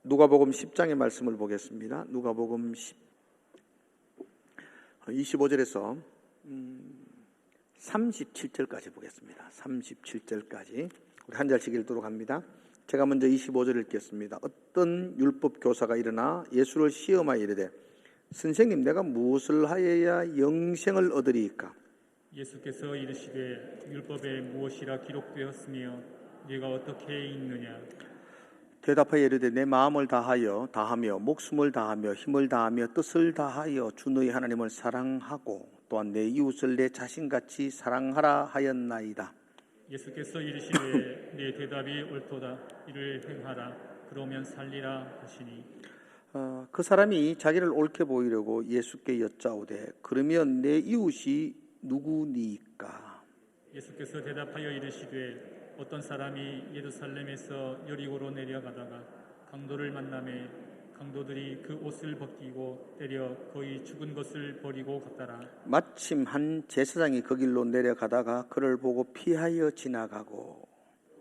누가복음 10장의 말씀을 보겠습니다. 누가복음 25절에서 37절까지 보겠습니다. 37절까지 우리 한 절씩 읽도록 합니다. 제가 먼저 25절 읽겠습니다. 어떤 율법 교사가 일어나 예수를 시험하여 이르되 선생님, 내가 무엇을 하여야 영생을 얻으리이까? 예수께서 이르시되 율법에 무엇이라 기록되었으며 네가 어떻게 읽느냐? 대답하여 이르되 내 마음을 다하며 목숨을 다하며 힘을 다하며 뜻을 다하여 주 너희 하나님을 사랑하고 또한 내 이웃을 내 자신같이 사랑하라 하였나이다. 예수께서 이르시되 네 대답이 옳도다. 이를 행하라. 그러면 살리라 하시니. 그 사람이 자기를 옳게 보이려고 예수께 여짜오되 그러면 내 이웃이 누구니까? 예수께서 대답하여 이르시되 어떤 사람이 예루살렘에서 여리고로 내려가다가 강도를 만나매 강도들이 그 옷을 벗기고 때려 거의 죽은 것을 버리고 갔더라. 마침 한 제사장이 그 길로 내려가다가 그를 보고 피하여 지나가고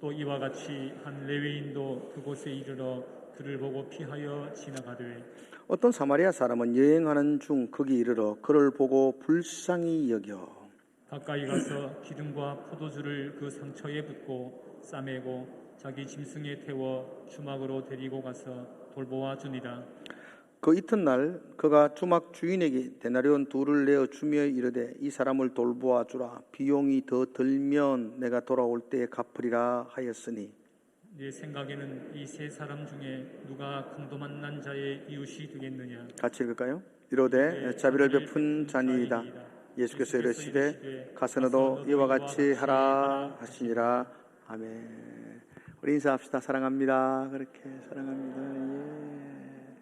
또 이와 같이 한 레위인도 그곳에 이르러 그를 보고 피하여 지나가되 어떤 사마리아 사람은 여행하는 중 거기 이르러 그를 보고 불쌍히 여겨 가까이 가서 기름과 포도주를 그 상처에 붓고 싸매고 자기 짐승에 태워 주막으로 데리고 가서 돌보아 주니라. 그 이튿날 그가 주막 주인에게 데나리온 2를 내어 주며 이르되 이 사람을 돌보아 주라. 비용이 더 들면 내가 돌아올 때에 갚으리라 하였으니. 네 생각에는 이 세 사람 중에 누가 강도 만난 자의 이웃이 되겠느냐? 같이 읽을까요? 이르되 자비를 베푼 자니이다. 예수께서 이르시되 가서 너도 이와 같이 하라 하시니라. 아멘. 우리 인사합시다. 사랑합니다. 그렇게 사랑합니다. 예.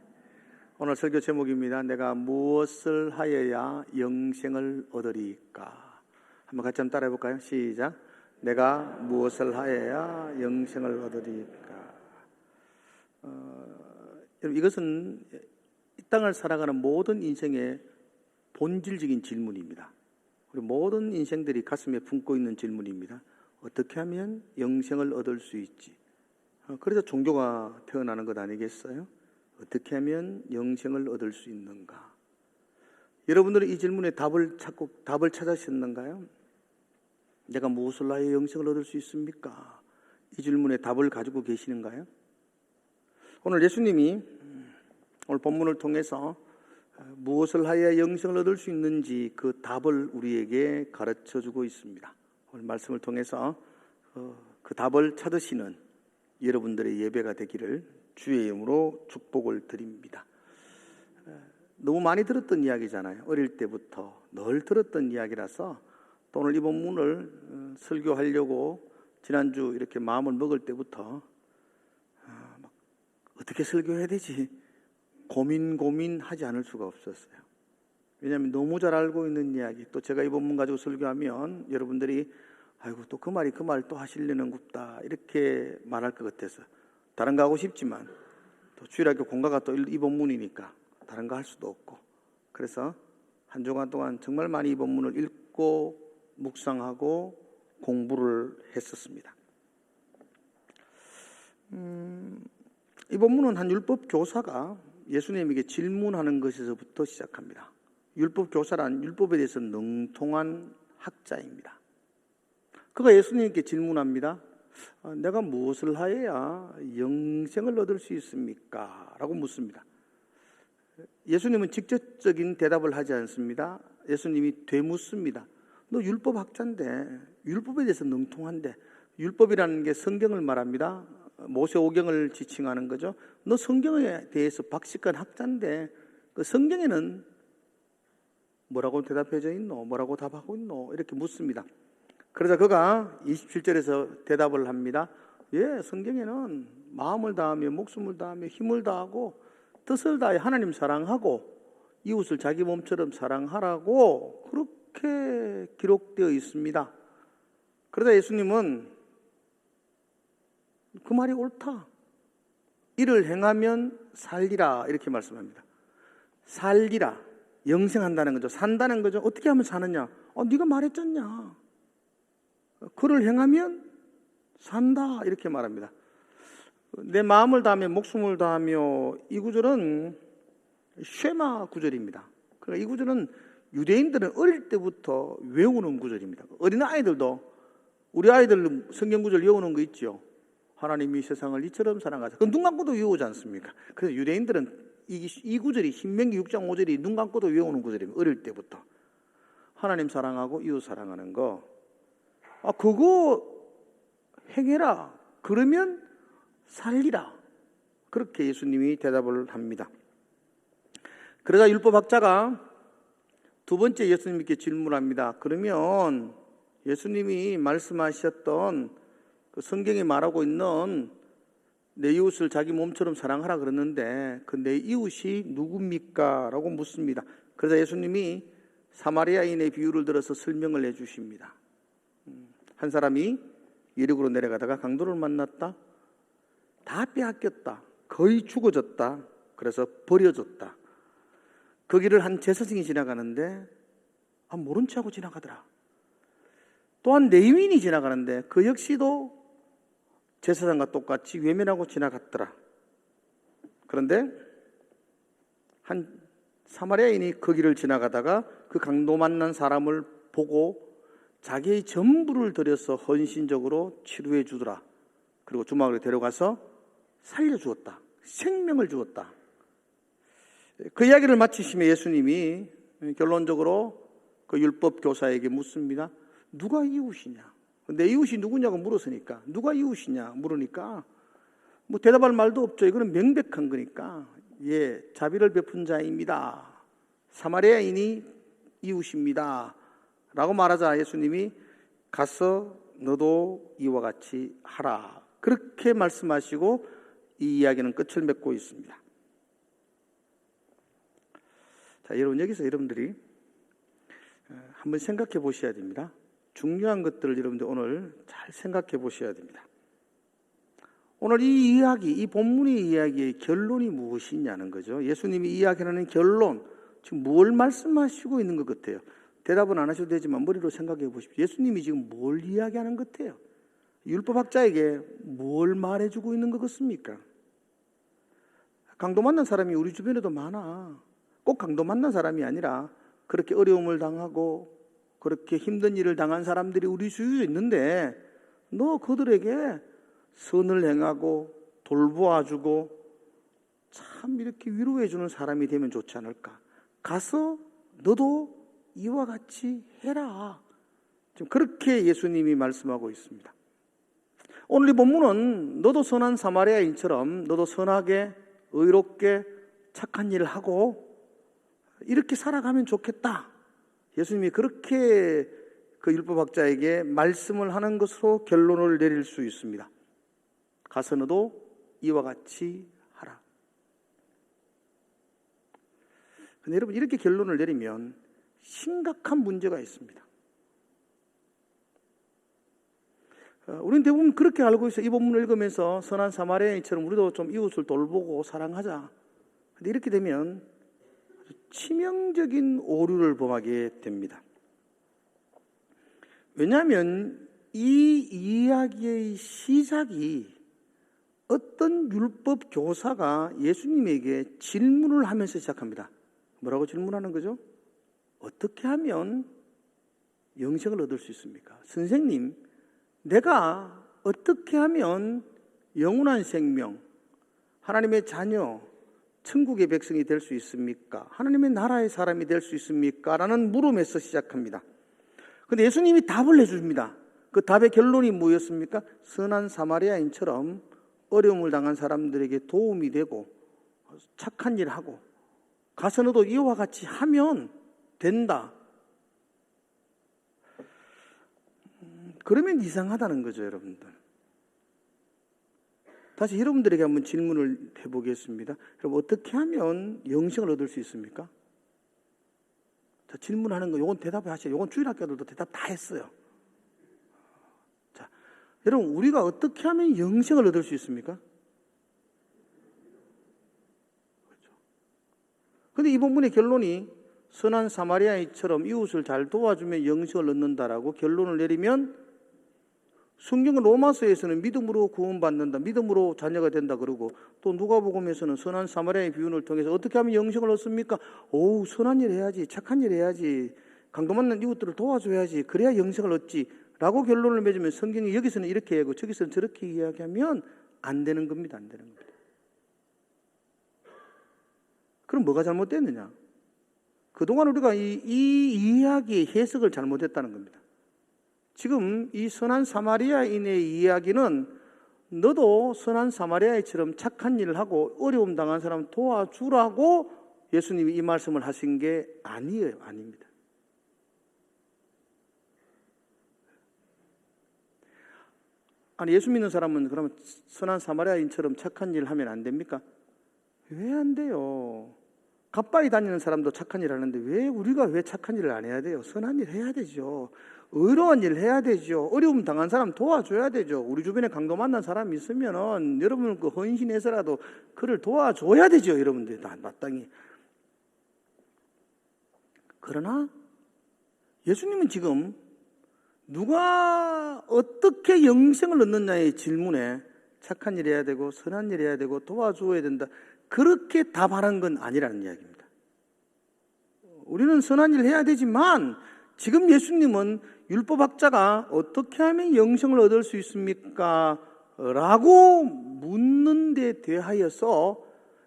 오늘 설교 제목입니다. 내가 무엇을 하여야 영생을 얻으리까? 한번 같이 한번 따라해 볼까요? 시작. 내가 무엇을 하여야 영생을 얻으리까? 여러분, 이것은 이 땅을 살아가는 모든 인생의 본질적인 질문입니다. 우리 모든 인생들이 가슴에 품고 있는 질문입니다. 어떻게 하면 영생을 얻을 수 있지? 그래서 종교가 태어나는 것 아니겠어요? 어떻게 하면 영생을 얻을 수 있는가? 여러분들은 이 질문에 답을 찾으셨는가요? 내가 무엇을 하여 영생을 얻을 수 있습니까? 이 질문에 답을 가지고 계시는가요? 오늘 예수님이 오늘 본문을 통해서 무엇을 하여야 영생을 얻을 수 있는지 그 답을 우리에게 가르쳐주고 있습니다. 오늘 말씀을 통해서 그 답을 찾으시는 여러분들의 예배가 되기를 주의 이름으로 축복을 드립니다. 너무 많이 들었던 이야기잖아요. 어릴 때부터 늘 들었던 이야기라서 또 오늘 이 본문을 설교하려고 지난주 이렇게 마음을 먹을 때부터 어떻게 설교해야 되지? 고민하지 않을 수가 없었어요. 왜냐하면 너무 잘 알고 있는 이야기, 또 제가 이 본문 가지고 설교하면 여러분들이 아이고 또 그 말 또 하시려는 굽다 이렇게 말할 것 같아서 다른 거 하고 싶지만 또 주일학교 공가가 또 이 본문이니까 다른 거 할 수도 없고, 그래서 한 주간 동안 정말 많이 이 본문을 읽고 묵상하고 공부를 했었습니다. 이 본문은 한 율법 교사가 예수님에게 질문하는 것에서부터 시작합니다. 율법 교사란 율법에 대해서 능통한 학자입니다. 그가 예수님께 질문합니다. 내가 무엇을 하여야 영생을 얻을 수 있습니까? 라고 묻습니다. 예수님은 직접적인 대답을 하지 않습니다. 예수님이 되묻습니다. 너 율법 학자인데, 율법에 대해서 능통한데, 율법이라는 게 성경을 말합니다. 모세오경을 지칭하는 거죠. 너 성경에 대해서 박식한 학자인데 그 성경에는 뭐라고 대답해져 있노? 뭐라고 답하고 있노? 이렇게 묻습니다. 그러자 그가 27절에서 대답을 합니다. 예, 성경에는 마음을 다하며 목숨을 다하며 힘을 다하고 뜻을 다해 하나님 사랑하고 이웃을 자기 몸처럼 사랑하라고 그렇게 기록되어 있습니다. 그러자 예수님은 그 말이 옳다. 이를 행하면 살리라 이렇게 말씀합니다. 살리라, 영생한다는 거죠. 산다는 거죠. 어떻게 하면 사느냐? 네가 말했잖냐. 그를 행하면 산다 이렇게 말합니다. 내 마음을 다하며 목숨을 다하며, 이 구절은 쉐마 구절입니다. 그러니까 이 구절은 유대인들은 어릴 때부터 외우는 구절입니다. 어린 아이들도, 우리 아이들 성경 구절 외우는 거 있죠. 하나님이 세상을 이처럼 사랑하사. 그건 눈 감고도 외우지 않습니까? 그래서 유대인들은 이 구절이, 신명기 6장 5절이 눈 감고도 외우는 구절입니다. 어릴 때부터. 하나님 사랑하고 이웃 사랑하는 거. 그거 행해라. 그러면 살리라. 그렇게 예수님이 대답을 합니다. 그러자 율법학자가 두 번째 예수님께 질문합니다. 그러면 예수님이 말씀하셨던 그 성경에 말하고 있는 내 이웃을 자기 몸처럼 사랑하라 그러는데 그 내 이웃이 누굽니까? 라고 묻습니다. 그러자 예수님이 사마리아인의 비유를 들어서 설명을 해주십니다. 한 사람이 여리고로 내려가다가 강도를 만났다. 다 빼앗겼다. 거의 죽어졌다. 그래서 버려졌다. 그 길을 한 제사장이 지나가는데 모른 체 하고 지나가더라. 또한 레위인이 지나가는데 그 역시도 제사장과 똑같이 외면하고 지나갔더라. 그런데 한 사마리아인이 그 길을 지나가다가 그 강도 만난 사람을 보고 자기의 전부를 들여서 헌신적으로 치료해 주더라. 그리고 주막으로 데려가서 살려주었다. 생명을 주었다. 그 이야기를 마치시며 예수님이 결론적으로 그 율법 교사에게 묻습니다. 누가 이웃이냐? 내 이웃이 누구냐고 물었으니까, 누가 이웃이냐 물으니까 대답할 말도 없죠. 이거는 명백한 거니까, 자비를 베푼 자입니다. 사마리아인이 이웃입니다. 라고 말하자 예수님이 가서 너도 이와 같이 하라. 그렇게 말씀하시고 이 이야기는 끝을 맺고 있습니다. 자, 여러분, 여기서 여러분들이 한번 생각해 보셔야 됩니다. 중요한 것들을 여러분들 오늘 잘 생각해 보셔야 됩니다. 오늘 이 이야기, 이 본문의 이야기의 결론이 무엇이냐는 거죠. 예수님이 이야기하는 결론, 지금 뭘 말씀하시고 있는 것 같아요. 대답은 안 하셔도 되지만 머리로 생각해 보십시오. 예수님이 지금 뭘 이야기하는 것 같아요? 율법학자에게 뭘 말해주고 있는 것 같습니까? 강도 만난 사람이 우리 주변에도 많아. 꼭 강도 만난 사람이 아니라 그렇게 어려움을 당하고 그렇게 힘든 일을 당한 사람들이 우리 주위에 있는데 너 그들에게 선을 행하고 돌보아주고 참 이렇게 위로해주는 사람이 되면 좋지 않을까? 가서 너도 이와 같이 해라. 지금 그렇게 예수님이 말씀하고 있습니다. 오늘 이 본문은 너도 선한 사마리아인처럼 너도 선하게 의롭게 착한 일을 하고 이렇게 살아가면 좋겠다. 예수님이 그렇게 그 율법학자에게 말씀을 하는 것으로 결론을 내릴 수 있습니다. 가서 너도 이와 같이 하라. 근데 여러분, 이렇게 결론을 내리면 심각한 문제가 있습니다. 우리는 대부분 그렇게 알고 있어요. 이 본문을 읽으면서 선한 사마리아인처럼 우리도 좀 이웃을 돌보고 사랑하자. 근데 이렇게 되면 치명적인 오류를 범하게 됩니다. 왜냐하면 이 이야기의 시작이 어떤 율법 교사가 예수님에게 질문을 하면서 시작합니다. 뭐라고 질문하는 거죠? 어떻게 하면 영생을 얻을 수 있습니까? 선생님, 내가 어떻게 하면 영원한 생명, 하나님의 자녀, 천국의 백성이 될 수 있습니까? 하나님의 나라의 사람이 될 수 있습니까? 라는 물음에서 시작합니다. 그런데 예수님이 답을 해줍니다. 그 답의 결론이 뭐였습니까? 선한 사마리아인처럼 어려움을 당한 사람들에게 도움이 되고 착한 일 하고 가서 너도 이와 같이 하면 된다. 그러면 이상하다는 거죠, 여러분들. 다시 여러분들에게 한번 질문을 해보겠습니다. 여러분, 어떻게 하면 영생을 얻을 수 있습니까? 자, 질문하는 거, 요건 대답을 하셔요. 요건 주일학교들도 대답 다 했어요. 자, 여러분, 우리가 어떻게 하면 영생을 얻을 수 있습니까? 그렇죠. 근데 이 본문의 결론이 선한 사마리아인처럼 이웃을 잘 도와주면 영생을 얻는다라고 결론을 내리면 성경은 로마서에서는 믿음으로 구원받는다, 믿음으로 자녀가 된다 그러고, 또 누가복음에서는 선한 사마리아의 비유를 통해서 어떻게 하면 영생을 얻습니까? 오, 선한 일 해야지, 착한 일 해야지, 강도 맞는 이웃들을 도와줘야지, 그래야 영생을 얻지 라고 결론을 맺으면 성경이 여기서는 이렇게 하고 저기서는 저렇게 이야기하면 안 되는 겁니다. 안 되는 겁니다. 그럼 뭐가 잘못됐느냐? 그동안 우리가 이 이야기의 해석을 잘못했다는 겁니다. 지금 이 선한 사마리아인의 이야기는 너도 선한 사마리아인처럼 착한 일을 하고 어려움 당한 사람 도와주라고 예수님이 이 말씀을 하신 게 아니에요. 아닙니다. 아니, 예수 믿는 사람은 그러면 선한 사마리아인처럼 착한 일을 하면 안 됩니까? 왜 안 돼요? 가빠이 다니는 사람도 착한 일을 하는데 우리가 왜 착한 일을 안 해야 돼요? 선한 일 해야 되죠. 의로운 일 해야 되죠. 어려움 당한 사람 도와줘야 되죠. 우리 주변에 강도 만난 사람이 있으면은 여러분 그 헌신해서라도 그를 도와줘야 되죠. 여러분들 다 마땅히. 그러나 예수님은 지금 누가 어떻게 영생을 얻느냐의 질문에 착한 일 해야 되고 선한 일 해야 되고 도와줘야 된다, 그렇게 답하는 건 아니라는 이야기입니다. 우리는 선한 일 해야 되지만 지금 예수님은 율법학자가 어떻게 하면 영생을 얻을 수 있습니까? 라고 묻는 데 대하여서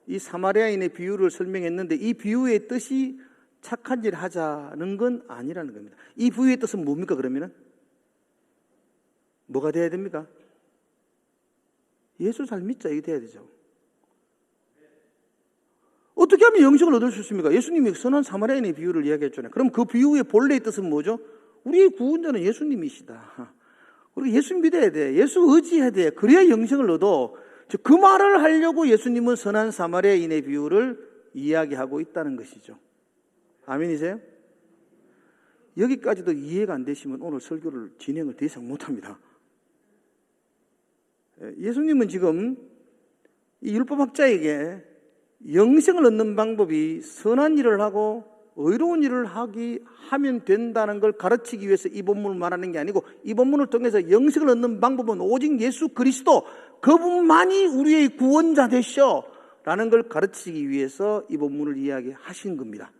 이 사마리아인의 비유를 설명했는데, 이 비유의 뜻이 착한 일 하자는 건 아니라는 겁니다. 이 비유의 뜻은 뭡니까? 그러면은 뭐가 돼야 됩니까? 예수 잘 믿자, 이게 돼야 되죠. 어떻게 하면 영생을 얻을 수 있습니까? 예수님이 선한 사마리아인의 비유를 이야기했잖아요. 그럼 그 비유의 본래의 뜻은 뭐죠? 우리의 구원자는 예수님이시다. 우리가 예수 믿어야 돼. 예수 의지해야 돼. 그래야 영생을 얻어. 그 말을 하려고 예수님은 선한 사마리아인의 비유를 이야기하고 있다는 것이죠. 아멘이세요? 여기까지도 이해가 안 되시면 오늘 설교를 진행을 더 이상 못합니다. 예수님은 지금 이 율법학자에게 영생을 얻는 방법이 선한 일을 하고 의로운 일을 하면 된다는 걸 가르치기 위해서 이 본문을 말하는 게 아니고, 이 본문을 통해서 영생을 얻는 방법은 오직 예수 그리스도, 그분만이 우리의 구원자 되셔 라는 걸 가르치기 위해서 이 본문을 이야기하신 겁니다.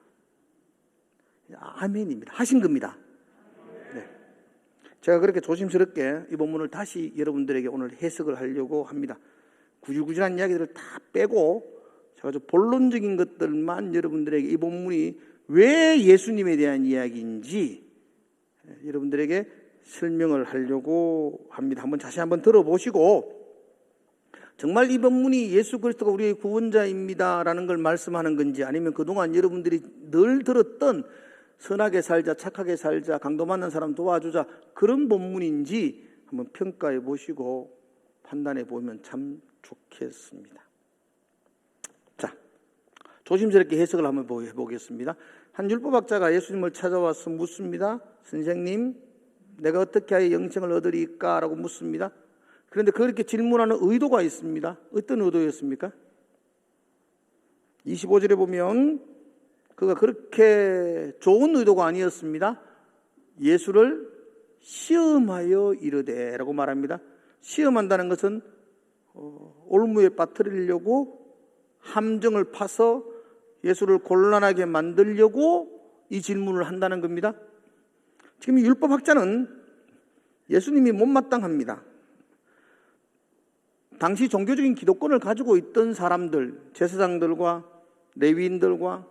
아멘입니다. 하신 겁니다. 네. 제가 그렇게 조심스럽게 이 본문을 다시 여러분들에게 오늘 해석을 하려고 합니다. 구질구질한 이야기들을 다 빼고 제가 좀 본론적인 것들만 여러분들에게 이 본문이 왜 예수님에 대한 이야기인지 여러분들에게 설명을 하려고 합니다. 자세히 한번 들어보시고, 정말 이 본문이 예수 그리스도가 우리의 구원자입니다라는 걸 말씀하는 건지, 아니면 그동안 여러분들이 늘 들었던 선하게 살자, 착하게 살자, 강도 만난 사람 도와주자, 그런 본문인지 한번 평가해 보시고 판단해 보면 참 좋겠습니다. 자, 조심스럽게 해석을 한번 해보겠습니다. 한 율법학자가 예수님을 찾아와서 묻습니다. 선생님, 내가 어떻게 하여 영생을 얻으리까? 라고 묻습니다. 그런데 그렇게 질문하는 의도가 있습니다. 어떤 의도였습니까? 25절에 보면 그가 그렇게 좋은 의도가 아니었습니다. 예수를 시험하여 이르되 라고 말합니다. 시험한다는 것은 올무에 빠뜨리려고 함정을 파서 예수를 곤란하게 만들려고 이 질문을 한다는 겁니다. 지금 율법학자는 예수님이 못마땅합니다. 당시 종교적인 기독권을 가지고 있던 사람들, 제사장들과 레위인들과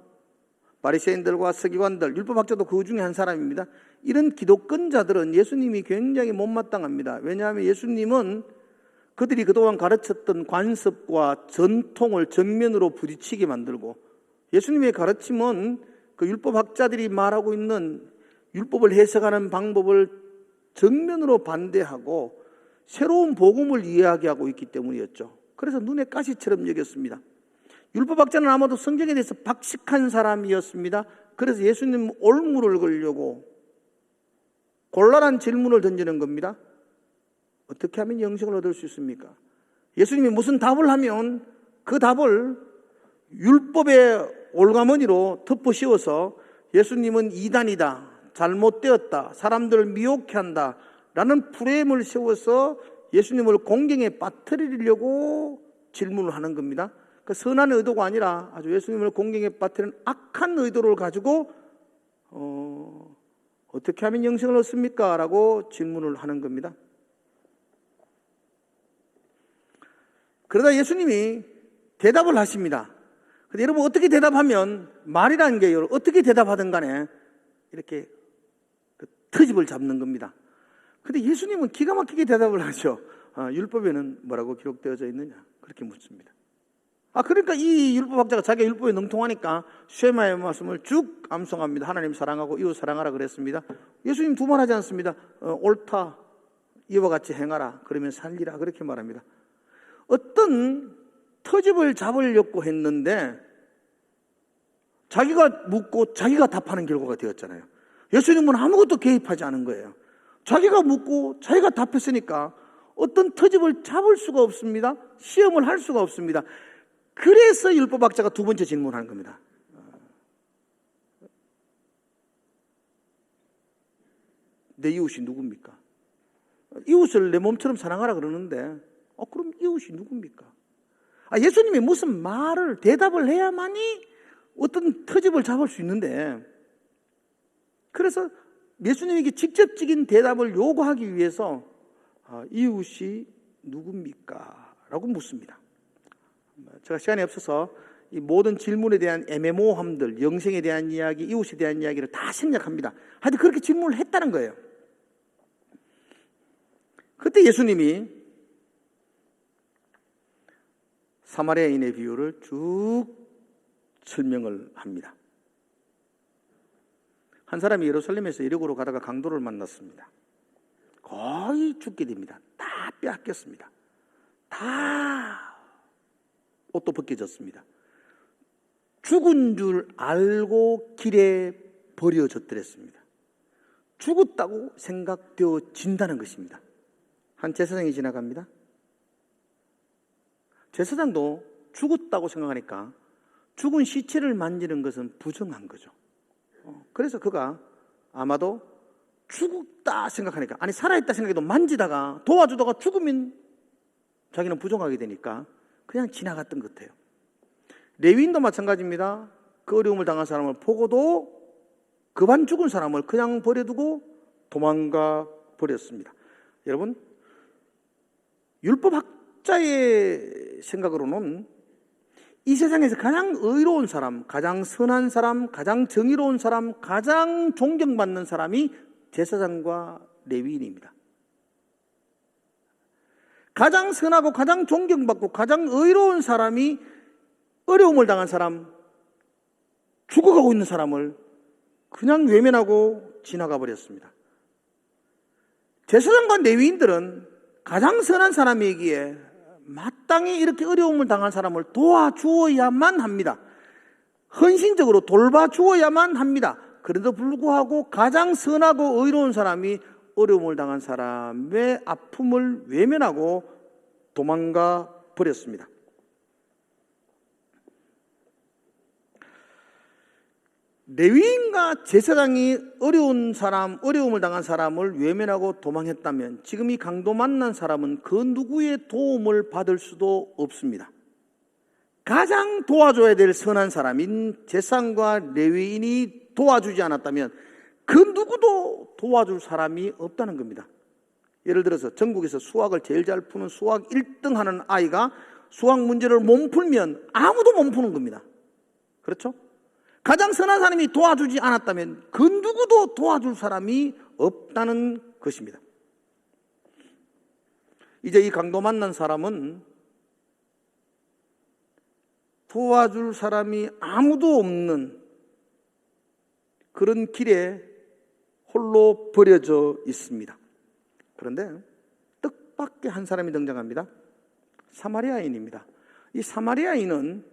바리새인들과 서기관들, 율법학자도 그 중에 한 사람입니다. 이런 기독권자들은 예수님이 굉장히 못마땅합니다. 왜냐하면 예수님은 그들이 그동안 가르쳤던 관습과 전통을 정면으로 부딪히게 만들고, 예수님의 가르침은 그 율법학자들이 말하고 있는 율법을 해석하는 방법을 정면으로 반대하고 새로운 복음을 이야기하고 있기 때문이었죠. 그래서 눈에 가시처럼 여겼습니다. 율법학자는 아마도 성경에 대해서 박식한 사람이었습니다. 그래서 예수님 올무를 걸려고 곤란한 질문을 던지는 겁니다. 어떻게 하면 영생을 얻을 수 있습니까? 예수님이 무슨 답을 하면 그 답을 율법의 올가머니로 덮어 씌워서 예수님은 이단이다, 잘못되었다, 사람들을 미혹해 한다 라는 프레임을 세워서 예수님을 공경에 빠뜨리려고 질문을 하는 겁니다. 그 선한 의도가 아니라 아주 예수님을 공경에 빠뜨리는 악한 의도를 가지고 어떻게 하면 영생을 얻습니까? 라고 질문을 하는 겁니다. 그러다 예수님이 대답을 하십니다. 근데 여러분 어떻게 대답하면 말이라는 게 어떻게 대답하든 간에 이렇게 그 트집을 잡는 겁니다. 근데 예수님은 기가 막히게 대답을 하죠. 율법에는 뭐라고 기록되어져 있느냐? 그렇게 묻습니다. 그러니까 이 율법학자가 자기가 율법에 능통하니까 쉐마의 말씀을 쭉 암송합니다. 하나님 사랑하고 이웃 사랑하라 그랬습니다. 예수님 두 번 하지 않습니다. 옳다, 이와 같이 행하라, 그러면 살리라, 그렇게 말합니다. 어떤 터집을 잡으려고 했는데 자기가 묻고 자기가 답하는 결과가 되었잖아요. 예수님은 아무것도 개입하지 않은 거예요. 자기가 묻고 자기가 답했으니까 어떤 터집을 잡을 수가 없습니다. 시험을 할 수가 없습니다. 그래서 율법학자가 두 번째 질문하는 겁니다. 내 이웃이 누굽니까? 이웃을 내 몸처럼 사랑하라 그러는데 그럼 이웃이 누굽니까? 예수님이 무슨 말을 대답을 해야만이 어떤 터집을 잡을 수 있는데, 그래서 예수님에게 직접적인 대답을 요구하기 위해서 이웃이 누굽니까? 라고 묻습니다. 제가 시간이 없어서 이 모든 질문에 대한 애매모호함들, 영생에 대한 이야기, 이웃에 대한 이야기를 다 생략합니다. 하여튼 그렇게 질문을 했다는 거예요. 그때 예수님이 사마리아인의 비유를 쭉 설명을 합니다. 한 사람이 예루살렘에서 여리고로 가다가 강도를 만났습니다. 거의 죽게 됩니다. 다 빼앗겼습니다. 다 옷도 벗겨졌습니다. 죽은 줄 알고 길에 버려졌더랬습니다. 죽었다고 생각되어진다는 것입니다. 한 제사장이 지나갑니다. 제사장도 죽었다고 생각하니까 죽은 시체를 만지는 것은 부정한 거죠. 그래서 그가 아마도 죽었다 생각하니까, 아니 살아있다 생각해도 만지다가 도와주다가 죽으면 자기는 부정하게 되니까 그냥 지나갔던 것 같아요. 레위인도 마찬가지입니다. 그 어려움을 당한 사람을 보고도 급한 죽은 사람을 그냥 버려두고 도망가 버렸습니다. 여러분, 율법학자의 생각으로는 이 세상에서 가장 의로운 사람, 가장 선한 사람, 가장 정의로운 사람, 가장 존경받는 사람이 제사장과 레위인입니다. 가장 선하고 가장 존경받고 가장 의로운 사람이 어려움을 당한 사람, 죽어가고 있는 사람을 그냥 외면하고 지나가 버렸습니다. 제사장과 레위인들은 가장 선한 사람이기에 마땅히 이렇게 어려움을 당한 사람을 도와주어야만 합니다. 헌신적으로 돌봐주어야만 합니다. 그래도 불구하고 가장 선하고 의로운 사람이 어려움을 당한 사람의 아픔을 외면하고 도망가 버렸습니다. 레위인과 제사장이 어려운 사람, 어려움을 당한 사람을 외면하고 도망했다면 지금 이 강도 만난 사람은 그 누구의 도움을 받을 수도 없습니다. 가장 도와줘야 될 선한 사람인 제사장과 레위인이 도와주지 않았다면 그 누구도 도와줄 사람이 없다는 겁니다. 예를 들어서 전국에서 수학을 제일 잘 푸는 수학 1등 하는 아이가 수학 문제를 못 풀면 아무도 못 푸는 겁니다. 그렇죠? 가장 선한 사람이 도와주지 않았다면 그 누구도 도와줄 사람이 없다는 것입니다. 이제 이 강도 만난 사람은 도와줄 사람이 아무도 없는 그런 길에 홀로 버려져 있습니다. 그런데 뜻밖의 한 사람이 등장합니다. 사마리아인입니다. 이 사마리아인은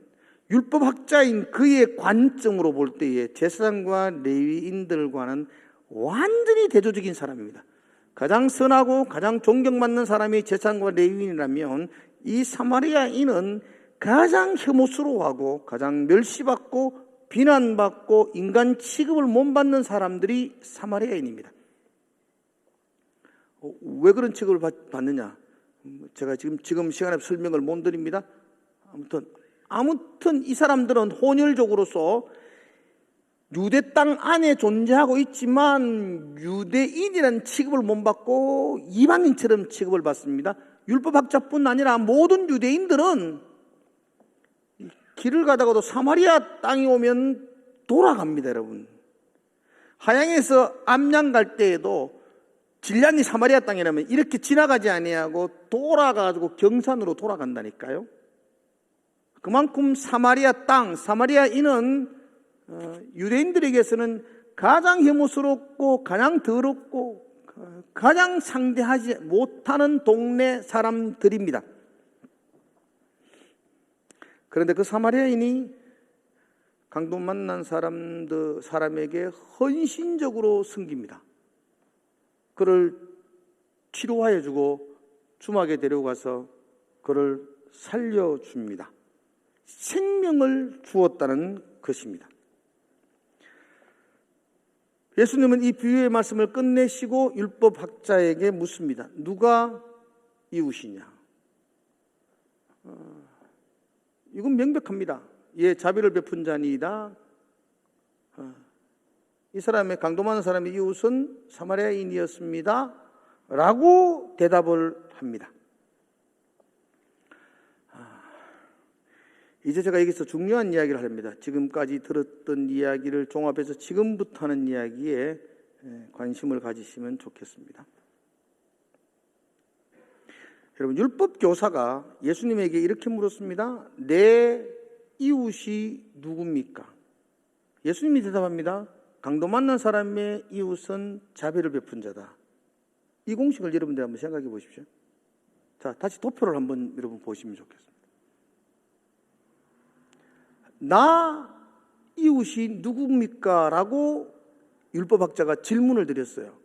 율법학자인 그의 관점으로 볼 때에 제사장과 레위인들과는 완전히 대조적인 사람입니다. 가장 선하고 가장 존경받는 사람이 제사장과 레위인이라면 이 사마리아인은 가장 혐오스러워하고 가장 멸시받고 비난받고 인간 취급을 못 받는 사람들이 사마리아인입니다. 왜 그런 취급을 받느냐? 제가 지금 시간에 설명을 못 드립니다. 아무튼 이 사람들은 혼혈족으로서 유대 땅 안에 존재하고 있지만 유대인이라는 취급을 못 받고 이방인처럼 취급을 받습니다. 율법학자뿐 아니라 모든 유대인들은 길을 가다가도 사마리아 땅이 오면 돌아갑니다, 여러분. 하양에서 암양 갈 때에도 질량이 사마리아 땅이라면 이렇게 지나가지 아니하고 돌아가지고 경산으로 돌아간다니까요. 그만큼 사마리아 땅, 사마리아인은 유대인들에게서는 가장 혐오스럽고 가장 더럽고 가장 상대하지 못하는 동네 사람들입니다. 그런데 그 사마리아인이 강도 만난 사람에게 헌신적으로 섬깁니다. 그를 치료하여 주고 주막에 데려가서 그를 살려줍니다. 생명을 주었다는 것입니다. 예수님은 이 비유의 말씀을 끝내시고 율법학자에게 묻습니다. 누가 이웃이냐? 이건 명백합니다. 예, 자비를 베푼 자니이다. 이 사람의 강도 많은 사람의 이웃은 사마리아인이었습니다. 라고 대답을 합니다. 이제 제가 여기서 중요한 이야기를 합니다. 지금까지 들었던 이야기를 종합해서 지금부터 하는 이야기에 관심을 가지시면 좋겠습니다. 여러분, 율법 교사가 예수님에게 이렇게 물었습니다. 내 이웃이 누굽니까? 예수님이 대답합니다. 강도 만난 사람의 이웃은 자비를 베푼 자다. 이 공식을 여러분들 한번 생각해 보십시오. 자, 다시 도표를 한번 여러분 보시면 좋겠습니다. 나 이웃이 누굽니까? 라고 율법학자가 질문을 드렸어요.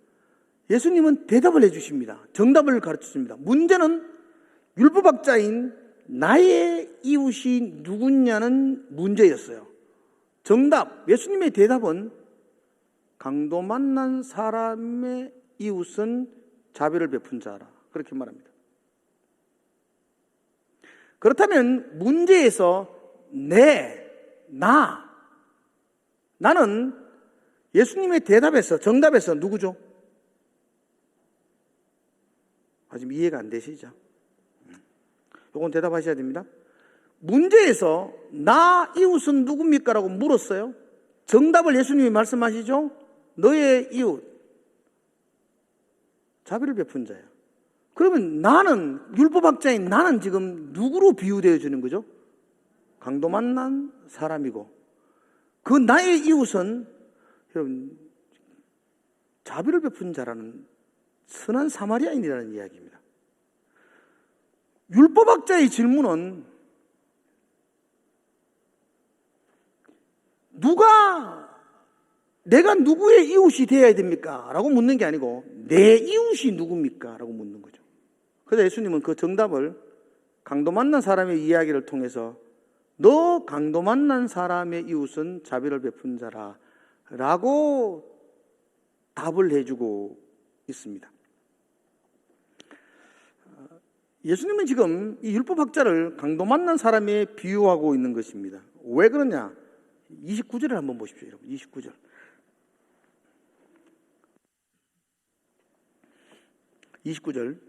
예수님은 대답을 해주십니다. 정답을 가르쳐줍니다. 문제는 율법학자인 나의 이웃이 누구냐는 문제였어요. 정답, 예수님의 대답은 강도 만난 사람의 이웃은 자비를 베푼 자라. 그렇게 말합니다. 그렇다면 문제에서 나는 예수님의 대답에서, 정답에서 누구죠? 지금 이해가 안 되시죠? 이건 대답하셔야 됩니다. 문제에서 나 이웃은 누굽니까? 라고 물었어요. 정답을 예수님이 말씀하시죠? 너의 이웃, 자비를 베푼 자예요. 그러면 나는, 율법학자인 나는 지금 누구로 비유되어 주는 거죠? 강도 만난 사람이고, 그 나의 이웃은 여러분 자비를 베푼 자라는 선한 사마리아인이라는 이야기입니다. 율법학자의 질문은 내가 누구의 이웃이 되어야 됩니까? 라고 묻는 게 아니고 내 이웃이 누굽니까? 라고 묻는 거죠. 그래서 예수님은 그 정답을 강도 만난 사람의 이야기를 통해서 너 강도 만난 사람의 이웃은 자비를 베푼 자라 라고 답을 해주고 있습니다. 예수님은 지금 이 율법학자를 강도 만난 사람에 비유하고 있는 것입니다. 왜 그러냐? 29절을 한번 보십시오, 여러분. 29절. 29절.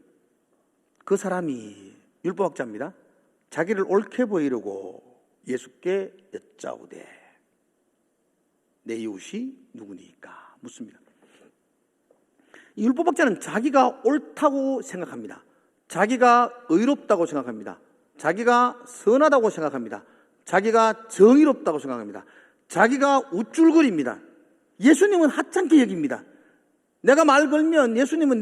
그 사람이 율법학자입니다. 자기를 옳게 보이려고 예수께 여짜오되 내 이웃이 누구니까 묻습니다. 이 율법학자는 자기가 옳다고 생각합니다. 자기가 의롭다고 생각합니다. 자기가 선하다고 생각합니다. 자기가 정의롭다고 생각합니다. 자기가 우쭐거립니다. 예수님은 하찮게 여깁니다. 내가 말 걸면 예수님은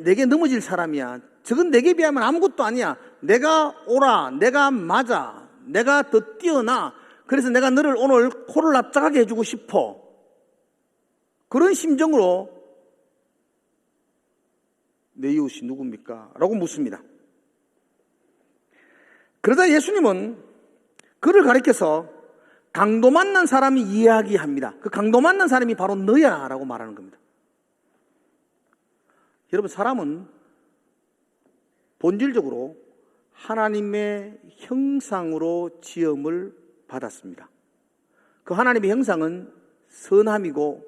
내게 넘어질 사람이야. 저건 내게 비하면 아무것도 아니야. 내가 옳아, 내가 맞아, 내가 더 뛰어나. 그래서 내가 너를 오늘 코를 납작하게 해주고 싶어. 그런 심정으로 내 이웃이 누굽니까? 라고 묻습니다. 그러자 예수님은 그를 가리켜서 강도 만난 사람이 이야기합니다. 그 강도 만난 사람이 바로 너야 라고 말하는 겁니다. 여러분, 사람은 본질적으로 하나님의 형상으로 지음을 받았습니다. 그 하나님의 형상은 선함이고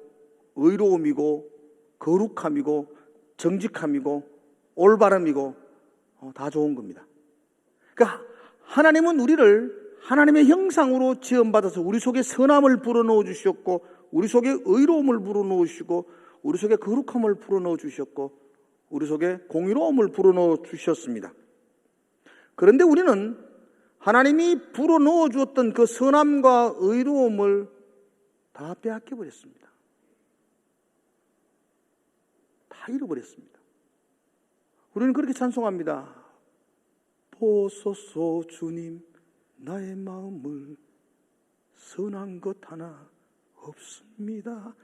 의로움이고 거룩함이고 정직함이고 올바름이고 다 좋은 겁니다. 그러니까 하나님은 우리를 하나님의 형상으로 지음받아서 우리 속에 선함을 불어넣어 주셨고, 우리 속에 의로움을 불어넣어 주시고, 우리 속에 거룩함을 불어넣어 주셨고, 우리 속에 공의로움을 불어넣어 주셨습니다. 그런데 우리는 하나님이 불어넣어 주었던 그 선함과 의로움을 다 빼앗겨 버렸습니다. 다 잃어버렸습니다. 우리는 그렇게 찬송합니다. 보소서 주님, 나의 마음을 선한 것 하나 없습니다.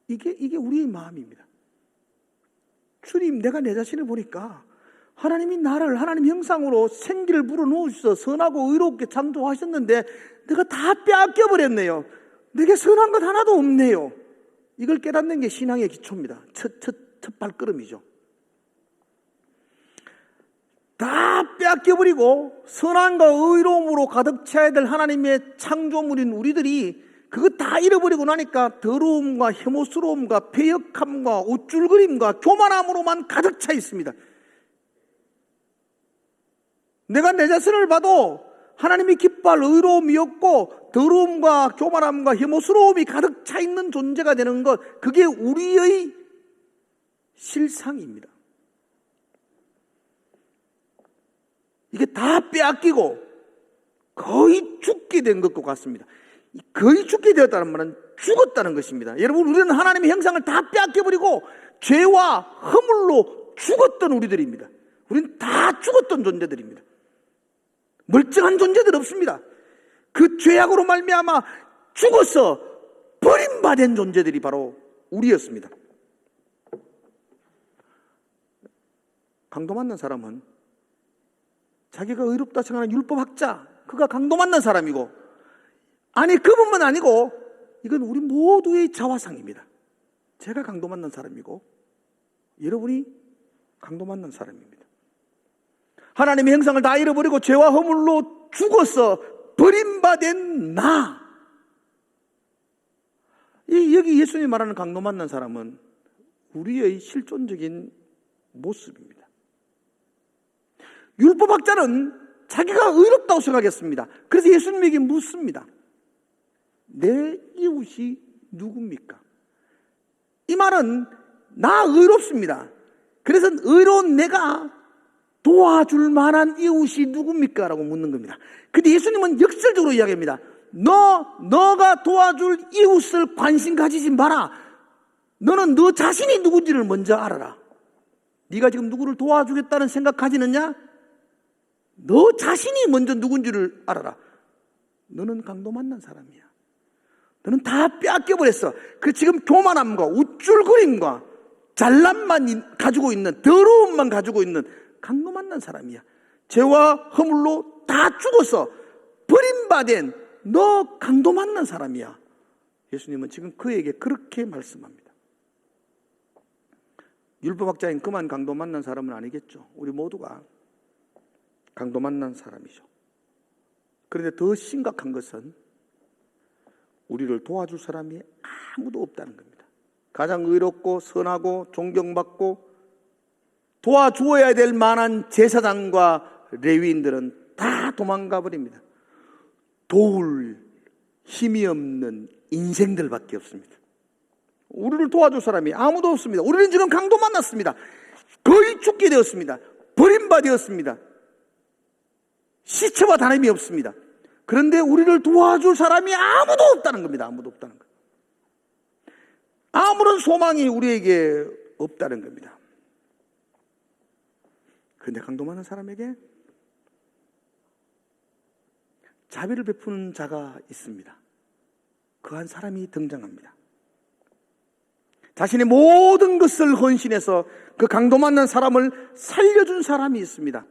이게 우리의 마음입니다. 주님, 내가 내 자신을 보니까 하나님이 나를 하나님 형상으로 생기를 불어넣으셔서 선하고 의롭게 창조하셨는데 내가 다 빼앗겨 버렸네요. 내게 선한 것 하나도 없네요. 이걸 깨닫는 게 신앙의 기초입니다. 첫 발걸음이죠. 다 빼앗겨버리고 선함과 의로움으로 가득 차야 될 하나님의 창조물인 우리들이 그거 다 잃어버리고 나니까 더러움과 혐오스러움과 패역함과 우쭐거림과 교만함으로만 가득 차 있습니다. 내가 내 자신을 봐도 하나님이 기뻐할 의로움이었고 더러움과 교만함과 혐오스러움이 가득 차 있는 존재가 되는 것, 그게 우리의 실상입니다. 이게 다 빼앗기고 거의 죽게 된 것과 같습니다. 거의 죽게 되었다는 말은 죽었다는 것입니다. 여러분, 우리는 하나님의 형상을 다 빼앗겨버리고 죄와 허물로 죽었던 우리들입니다. 우리는 다 죽었던 존재들입니다. 멀쩡한 존재들 없습니다. 그 죄악으로 말미암아 죽어서 버림받은 존재들이 바로 우리였습니다. 강도 맞는 사람은 자기가 의롭다 생각하는 율법학자, 그가 강도 맞는 사람이고, 아니 그분만 아니고 이건 우리 모두의 자화상입니다. 제가 강도 맞는 사람이고 여러분이 강도 맞는 사람입니다. 하나님의 형상을 다 잃어버리고 죄와 허물로 죽어서 버림받은 나. 여기 예수님이 말하는 강도 맞는 사람은 우리의 실존적인 모습입니다. 율법학자는 자기가 의롭다고 생각했습니다. 그래서 예수님에게 묻습니다. 내 이웃이 누굽니까? 이 말은 나 의롭습니다. 그래서 의로운 내가 도와줄 만한 이웃이 누굽니까? 라고 묻는 겁니다. 근데 예수님은 역설적으로 이야기합니다. 너가 도와줄 이웃을 관심 가지지 마라. 너는 너 자신이 누군지를 먼저 알아라. 네가 지금 누구를 도와주겠다는 생각 가지느냐? 너 자신이 먼저 누군지를 알아라. 너는 강도 만난 사람이야. 너는 다 빼앗겨버렸어. 그 지금 교만함과 우쭐거림과 잘남만 가지고 있는, 더러움만 가지고 있는 강도 만난 사람이야. 죄와 허물로 다 죽어서 버림받은 너 강도 만난 사람이야. 예수님은 지금 그에게 그렇게 말씀합니다. 율법학자인 그만 강도 만난 사람은 아니겠죠. 우리 모두가 강도 만난 사람이죠. 그런데 더 심각한 것은 우리를 도와줄 사람이 아무도 없다는 겁니다. 가장 의롭고 선하고 존경받고 도와주어야 될 만한 제사장과 레위인들은 다 도망가 버립니다. 도울 힘이 없는 인생들밖에 없습니다. 우리를 도와줄 사람이 아무도 없습니다. 우리는 지금 강도 만났습니다. 거의 죽게 되었습니다. 버림받았습니다. 시체와 다름이 없습니다. 그런데 우리를 도와줄 사람이 아무도 없다는 겁니다. 아무도 없다는 것. 아무런 소망이 우리에게 없다는 겁니다. 그런데 강도 많은 사람에게 자비를 베푸는 자가 있습니다. 그 한 사람이 등장합니다. 자신의 모든 것을 헌신해서 그 강도 만난 사람을 살려준 사람이 있습니다.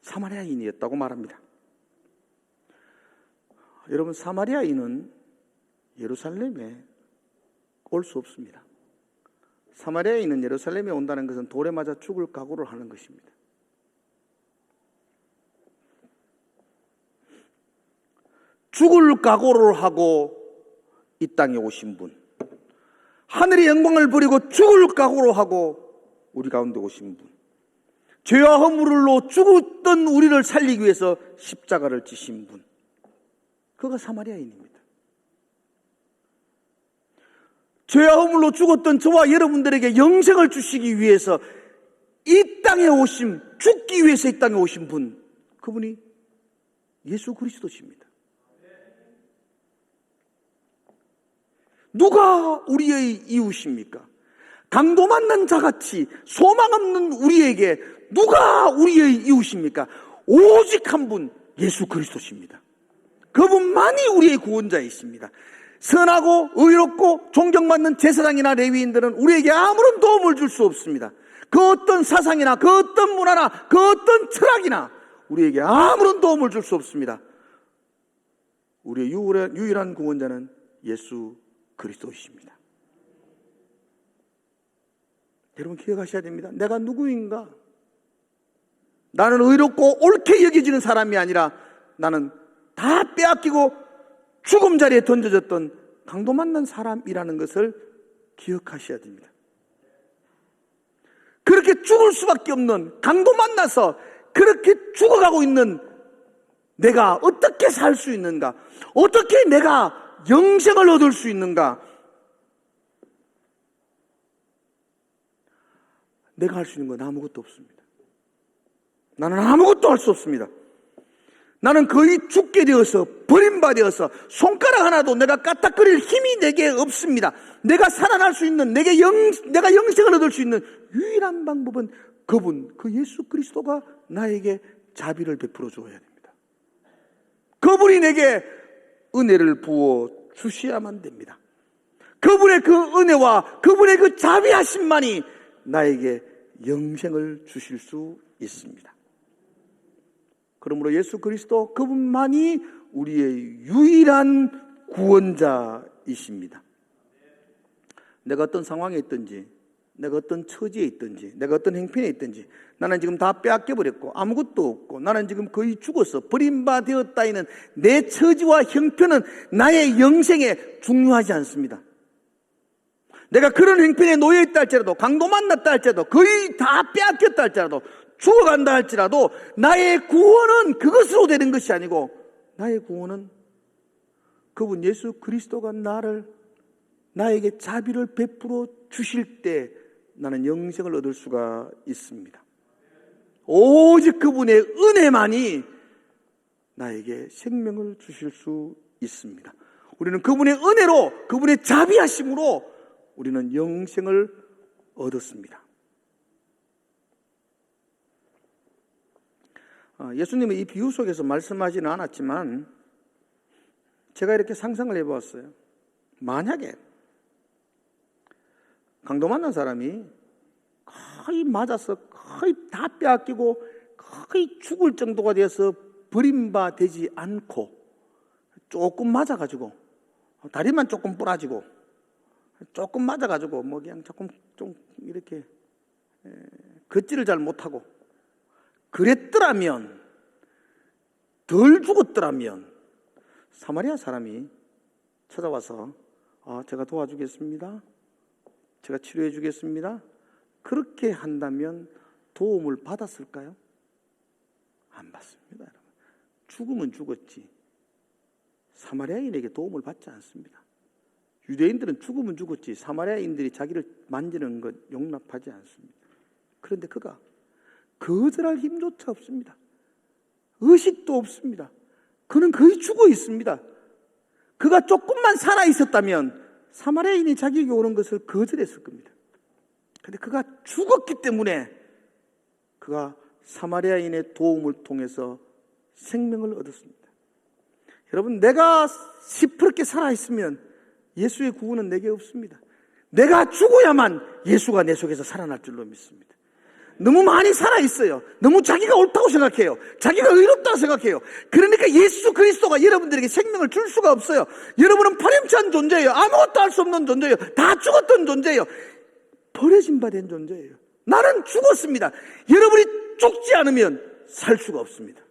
사마리아인이었다고 말합니다. 여러분, 사마리아인은 예루살렘에 올 수 없습니다. 사마리아에 있는 예루살렘에 온다는 것은 돌에 맞아 죽을 각오를 하는 것입니다. 죽을 각오를 하고 이 땅에 오신 분, 하늘의 영광을 버리고 죽을 각오로 하고 우리 가운데 오신 분, 죄와 허물로 죽었던 우리를 살리기 위해서 십자가를 지신 분, 그가 사마리아인입니다. 죄와 허물로 죽었던 저와 여러분들에게 영생을 주시기 위해서 이 땅에 오신, 죽기 위해서 이 땅에 오신 분, 그분이 예수 그리스도십니다. 누가 우리의 이웃입니까? 강도 맞는 자같이 소망 없는 우리에게 누가 우리의 이웃입니까? 오직 한 분, 예수 그리스도십니다. 그분만이 우리의 구원자이십니다. 선하고 의롭고 존경받는 제사장이나 레위인들은 우리에게 아무런 도움을 줄 수 없습니다. 그 어떤 사상이나 그 어떤 문화나 그 어떤 철학이나 우리에게 아무런 도움을 줄 수 없습니다. 우리의 유일한 구원자는 예수 그리스도이십니다. 여러분 기억하셔야 됩니다. 내가 누구인가? 나는 의롭고 옳게 여겨지는 사람이 아니라 나는 다 빼앗기고 죽음 자리에 던져졌던 강도 만난 사람이라는 것을 기억하셔야 됩니다. 그렇게 죽을 수밖에 없는, 강도 만나서 그렇게 죽어가고 있는 내가 어떻게 살 수 있는가? 어떻게 내가 영생을 얻을 수 있는가? 내가 할 수 있는 건 아무것도 없습니다. 나는 아무것도 할 수 없습니다. 나는 거의 죽게 되어서 버림받아서 손가락 하나도 내가 까딱거릴 힘이 내게 없습니다. 내가 살아날 수 있는, 내가 영생을 얻을 수 있는 유일한 방법은 그분, 그 예수 그리스도가 나에게 자비를 베풀어 줘야 됩니다. 그분이 내게 은혜를 부어 주셔야만 됩니다. 그분의 그 은혜와 그분의 그 자비하심만이 나에게 영생을 주실 수 있습니다. 그러므로 예수 그리스도 그분만이 우리의 유일한 구원자이십니다. 내가 어떤 상황에 있든지, 내가 어떤 처지에 있든지, 내가 어떤 형편에 있든지, 나는 지금 다 빼앗겨버렸고 아무것도 없고 나는 지금 거의 죽어서 버림받았다 있는 내 처지와 형편은 나의 영생에 중요하지 않습니다. 내가 그런 형편에 놓여있다 할지라도, 강도 만났다 할지라도, 거의 다 빼앗겼다 할지라도, 죽어간다 할지라도 나의 구원은 그것으로 되는 것이 아니고 나의 구원은 그분 예수 그리스도가 나에게 자비를 베풀어 주실 때 나는 영생을 얻을 수가 있습니다. 오직 그분의 은혜만이 나에게 생명을 주실 수 있습니다. 우리는 그분의 은혜로, 그분의 자비하심으로 우리는 영생을 얻었습니다. 예수님은 이 비유 속에서 말씀하지는 않았지만 제가 이렇게 상상을 해보았어요. 만약에 강도 만난 사람이 거의 맞아서 거의 다 빼앗기고 거의 죽을 정도가 되어서 버림받지 않고 조금 맞아가지고 다리만 조금 부러지고 조금 맞아가지고 뭐 그냥 조금 좀 이렇게 걷지를 잘 못하고 그랬더라면, 덜 죽었더라면 사마리아 사람이 찾아와서 제가 도와주겠습니다, 제가 치료해 주겠습니다, 그렇게 한다면 도움을 받았을까요? 안 받습니다. 여러분. 죽으면 죽었지 사마리아인에게 도움을 받지 않습니다. 유대인들은 죽으면 죽었지 사마리아인들이 자기를 만지는 것 용납하지 않습니다. 그런데 그가 거절할 힘조차 없습니다. 의식도 없습니다. 그는 거의 죽어 있습니다. 그가 조금만 살아 있었다면 사마리아인이 자기에게 오는 것을 거절했을 겁니다. 그런데 그가 죽었기 때문에 그가 사마리아인의 도움을 통해서 생명을 얻었습니다. 여러분, 내가 시퍼렇게 살아 있으면 예수의 구원은 내게 없습니다. 내가 죽어야만 예수가 내 속에서 살아날 줄로 믿습니다. 너무 많이 살아있어요. 너무 자기가 옳다고 생각해요. 자기가 의롭다고 생각해요. 그러니까 예수 그리스도가 여러분들에게 생명을 줄 수가 없어요. 여러분은 파렴치한 존재예요. 아무것도 할 수 없는 존재예요. 다 죽었던 존재예요. 버려진 바 된 존재예요. 나는 죽었습니다. 여러분이 죽지 않으면 살 수가 없습니다.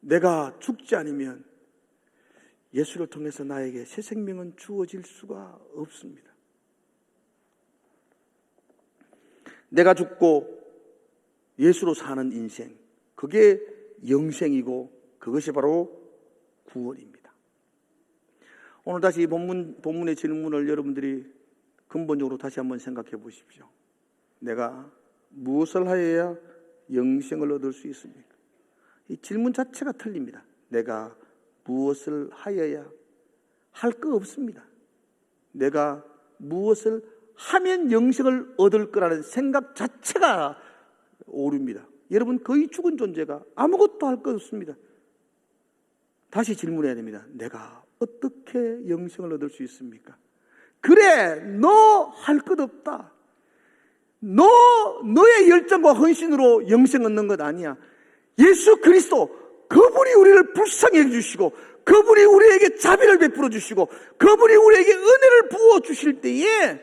내가 죽지 않으면 예수를 통해서 나에게 새 생명은 주어질 수가 없습니다. 내가 죽고 예수로 사는 인생, 그게 영생이고 그것이 바로 구원입니다. 오늘 다시 본문의 질문을 여러분들이 근본적으로 다시 한번 생각해 보십시오. 내가 무엇을 하여야 영생을 얻을 수 있습니까? 이 질문 자체가 틀립니다. 내가 무엇을 하여야 할 거 없습니다. 내가 무엇을 하면 영생을 얻을 거라는 생각 자체가 오류입니다. 여러분 거의 죽은 존재가 아무것도 할 거 없습니다. 다시 질문해야 됩니다. 내가 어떻게 영생을 얻을 수 있습니까? 그래, 너 할 것 없다. 너의 열정과 헌신으로 영생 얻는 것 아니야. 예수 그리스도, 그분이 우리를 불쌍히 해주시고, 그분이 우리에게 자비를 베풀어 주시고, 그분이 우리에게 은혜를 부어 주실 때에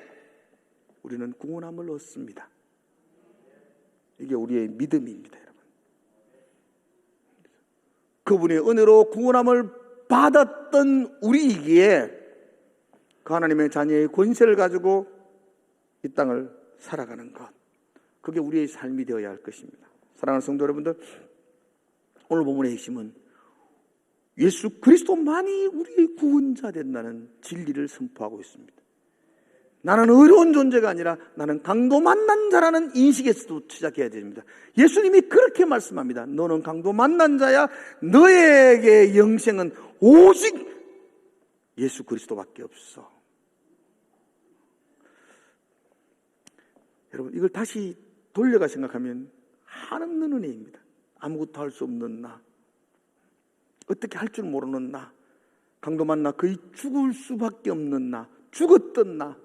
우리는 구원함을 얻습니다. 이게 우리의 믿음입니다, 여러분. 그분의 은혜로 구원함을 받았던 우리이기에 그 하나님의 자녀의 권세를 가지고 이 땅을 살아가는 것, 그게 우리의 삶이 되어야 할 것입니다. 사랑하는 성도 여러분들, 오늘 본문의 핵심은 예수 그리스도만이 우리의 구원자 된다는 진리를 선포하고 있습니다. 나는 어려운 존재가 아니라 나는 강도 만난 자라는 인식에서도 시작해야 됩니다. 예수님이 그렇게 말씀합니다. 너는 강도 만난 자야. 너에게 영생은 오직 예수 그리스도밖에 없어. 여러분, 이걸 다시 돌려가 생각하면 한없는 은혜입니다. 아무것도 할 수 없는 나, 어떻게 할 줄 모르는 나, 강도 만나 거의 죽을 수밖에 없는 나, 죽었던 나.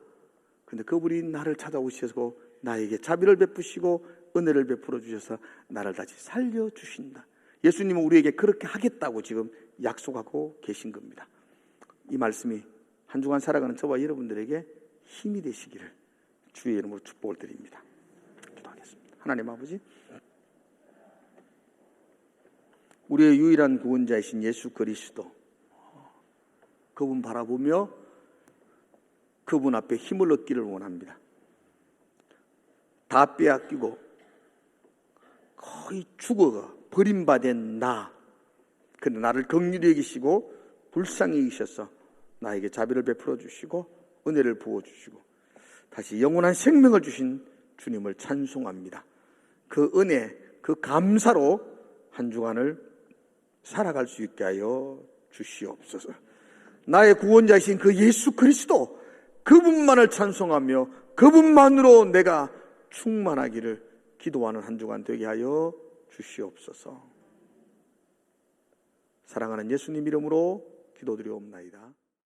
근데 그분이 나를 찾아오셔서 나에게 자비를 베푸시고 은혜를 베풀어 주셔서 나를 다시 살려주신다. 예수님은 우리에게 그렇게 하겠다고 지금 약속하고 계신 겁니다. 이 말씀이 한 주간 살아가는 저와 여러분들에게 힘이 되시기를 주의 이름으로 축복을 드립니다. 기도하겠습니다. 하나님 아버지, 우리의 유일한 구원자이신 예수 그리스도, 그분 바라보며 그분 앞에 힘을 얻기를 원합니다. 다 빼앗기고 거의 죽어가 버림받은 나, 근데 나를 긍휼히 여기시고 불쌍히 여기셔서 나에게 자비를 베풀어 주시고 은혜를 부어 주시고 다시 영원한 생명을 주신 주님을 찬송합니다. 그 은혜, 그 감사로 한 주간을 살아갈 수 있게 하여 주시옵소서. 나의 구원자이신 그 예수 그리스도, 그분만을 찬송하며 그분만으로 내가 충만하기를 기도하는 한 주간 되게 하여 주시옵소서. 사랑하는 예수님 이름으로 기도드리옵나이다.